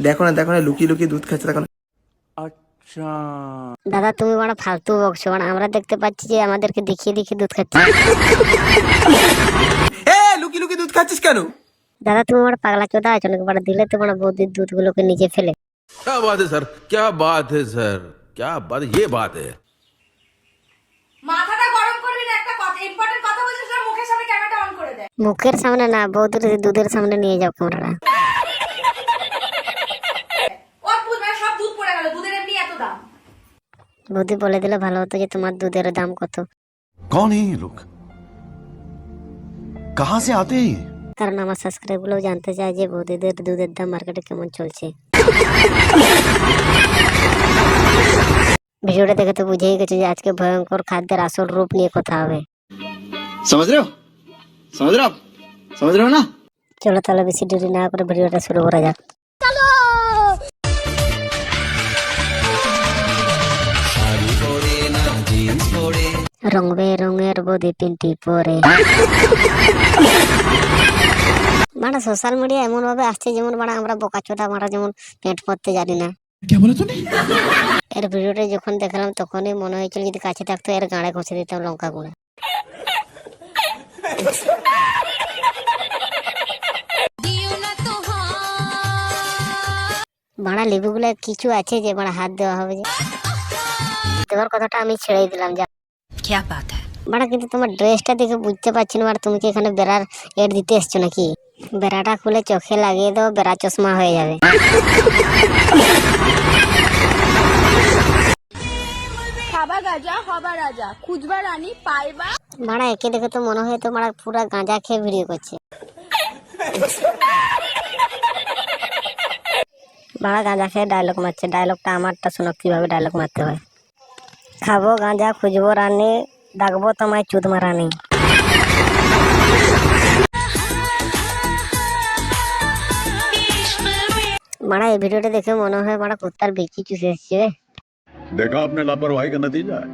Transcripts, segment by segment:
দেখো না দেখো না, লুকিয়ে লুকিয়ে দুধ খাচ্ছে দেখো না। দাদা তুমি বড় ফালতু বকছো, মানে আমরা দেখতে পাচ্ছি যে আমাদেরকে দেখিয়ে দেখিয়ে দুধ খাচ্ছি। এ লুকিয়ে লুকিয়ে দুধ খাচ্ছিস কেন? দাদা তুমি বড় পাগলা চোদা আছো নাকি? বড় দিলে তো বড় বৌদির দুধ গুলোকে নিচে ফেলে। क्या बात है सर, क्या बात है सर, क्या बात, ये बात है। মাথাটা গরম করবি না, একটা কথা ইম্পর্টেন্ট কথা বলছিস না, মুখের সামনে ক্যামেরাটা অন করে দে। মুখের সামনে না, বৌদির দুধের সামনে নিয়ে যাও ক্যামেরাটা। অদ্ভুত, মানে সব দুধ পড়ে গেল, দুধের এমনি এত দাম। বৌদি বলে দিলে ভালো হতো যে তোমার দুধের দাম কত। कौन है ये लोग, कहां से आते हैं? কারণ আমার সাবস্ক্রাইব গুলো জানতে চায় যে বৌদিদের দুধের দাম মার্কেটে কেমন চলছে। ভিডিওটা দেখে তো বুঝেই গেছে যে আজকে ভয়ঙ্কর খাদ্যের আসল রূপ নিয়ে কথা হবে। समझ रहे हो, समझ रहे हो आप, समझ रहे हो ना? চলো তাহলে বেশি দেরি না করে ভিডিওটা শুরু করা যাক। রং বেরঙের বৌদি পিন্টি পরে। মানে সোশ্যাল মিডিয়া এমন ভাবে আসছে যেমন মানে আমরা বোকাচোদা, আমরা যেমন প্যান্ট পরতে জানি না। এর ভিডিওটা যখন দেখলাম তখনই মনে হয়েছিল যদি কাছে থাকতো এর গাঁড়ে ঘষে দিতাম লঙ্কা গুঁড়ো। বাড়া লেবুগুলো কিছু আছে যে বাড়া হাত দেওয়া হবে, যে দেওয়ার কথাটা আমি ছেড়েই দিলাম। যা বাড়া, কিন্তু তোমার ড্রেসটা দেখে বুঝতে পারছি না আর তুমি কি এখানে বেড়ার এড দিতে এসছো নাকি? বেড়াটা খুলে চোখে লাগিয়ে দাও, বেড়া চশমা হয়ে যাবে। খাবা গাজা হবা রাজা, খুঁজবা রানী পাইবা। বাড়া একে দেখে তো মনে হয় তো বাড়া পুরা গাঁজা খেয়ে ভিডিও করছে। বাড়া গাঁজা খেয়ে ডায়লগ মারছে। ডায়লগটা আমারটা শোনো কিভাবে ডায়লগ মারতে হয়। খাবো গাঁজা, খুঁজবো রানী, ডাকবো তোমায় চুদ মারানি। বাড়া এই ভিডিওটা দেখে মনে হয় বাড়া কুত্তার বিচি চুষে এসছে। देखा आपने लापरवाही का नतीजा है।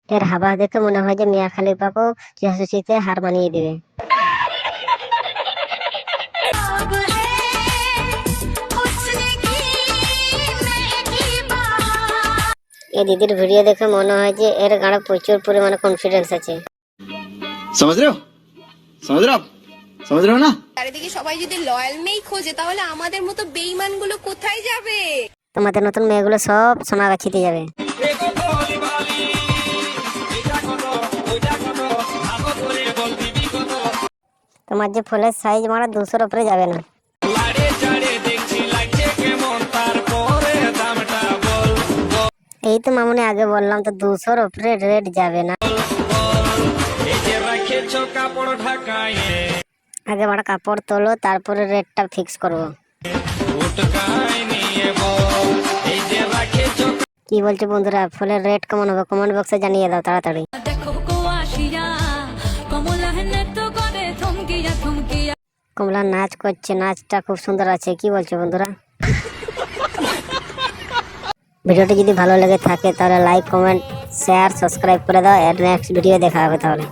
এর হাবা দেখে মনে হয় যে মিয়া খালিফাকেও জাসুসিতে হার মানিয়ে দিবে। এই দিদির ভিডিও দেখে মনে হয় যে এর গাড়ে প্রচুর পরিমাণে কনফিডেন্স আছে। समझ रहे हो, समझ रहे हो आप, समझ रहे हो ना? চারিদিকে সবাই যদি লয়াল মেই খোঁজে তাহলে আমাদের মতো বেঈমান গুলো কোথায় যাবে? তোমাদের নতুন মেয়েগুলো সব সোনাগাছিতে যাবে। তোমার যে ফুলের সাইজ মারা 200-র উপরে যাবে না। এই তো মামুনি আগে বললাম তো 200-র উপরে রেট যাবে না। আগে বড় কাপড় তোলো, তারপরে রেটটা ফিক্স করবো। কি বলছো বন্ধুরা, ফুলের রেট কেমন হবে কমেন্ট বক্সে জানিয়ে দাও তাড়াতাড়ি। কমলা নাচ করছে, নাচটা খুব সুন্দর আছে। কি বলছো বন্ধুরা? ভিডিওটি যদি ভালো লেগে থাকে তাহলে লাইক, কমেন্ট, শেয়ার, সাবস্ক্রাইব করে দাও। এর নেক্সট ভিডিও দেখা হবে তাহলে।